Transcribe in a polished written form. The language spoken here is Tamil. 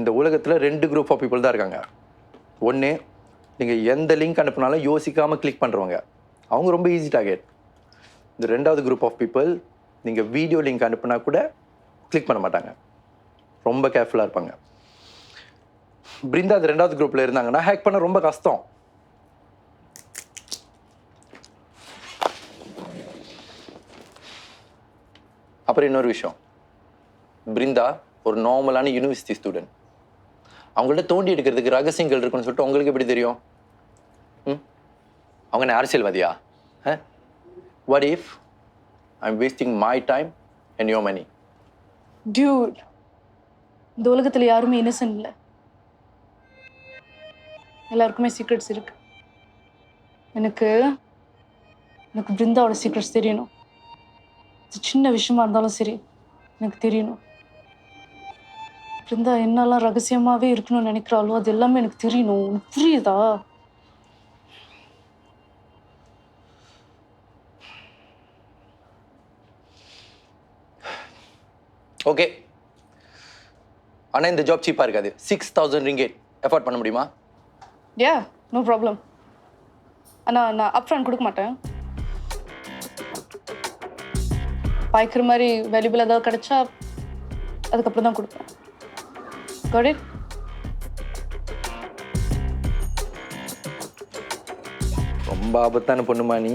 இந்த உலகத்தில் 2 குரூப் ஆஃப் பீப்புள் தான் இருக்காங்க. ஒன்று, நீங்கள் எந்த லிங்க் அனுப்புனாலும் யோசிக்காமல் கிளிக் பண்ணுறவங்க, அவங்க ரொம்ப ஈஸி டார்கெட். இந்த 2வது குரூப் ஆஃப் பீப்புள், நீங்கள் வீடியோ லிங்க் அனுப்புனா கூட கிளிக் பண்ண மாட்டாங்க, ரொம்ப கேர்ஃபுல்லாக இருப்பாங்க. பிருந்தா அது 2வது குரூப்பில் இருந்தாங்கன்னா ஹேக் பண்ண ரொம்ப கஷ்டம். அப்புறம் இன்னொரு விஷயம், பிருந்தா ஒரு நார்மலான யூனிவர்சிட்டி ஸ்டூடெண்ட். அவங்கள்ட்ட தோண்டி எடுக்கிறதுக்கு ரகசியங்கள் இருக்குன்னு சொல்லிட்டு உங்களுக்கு எப்படி தெரியும்? அவங்க என்ன அரசியல்வாதியா? What if I am wasting my time and your money? Dude, இந்த உலகத்தில் யாருமே இன்னசென்ட் இல்லை. எல்லாருக்குமே சீக்ரெட்ஸ் இருக்கு. எனக்கு எனக்கு பிருந்தாவோட சீக்ரெட்ஸ் தெரியணும். சின்ன விஷயமா இருந்தாலும் சரி, எனக்கு தெரியணும். பிருந்தா என்னெல்லாம் ரகசியமாவே இருக்கணும்னு நினைக்கிறாளோ அது எல்லாமே எனக்கு தெரியணும். உனக்கு புரியுதா? ஓகே, ஆனால் இந்த ஜாப் சீப்பாக இருக்காது. 6,000 ringgit எஃபோர்ட் பண்ண முடியுமா? யா, நோ ப்ராப்ளம். ஆனால் நான் அப்ஃப்ரண்ட் கொடுக்க மாட்டேன். பாய்க்கிற மாதிரி வேல்யூபிள் ஏதாவது கிடைச்சா அதுக்கப்புறம் தான் கொடுப்பேன். Got it? ரொம்ப ஆபத்தான பொண்ணுமா நீ.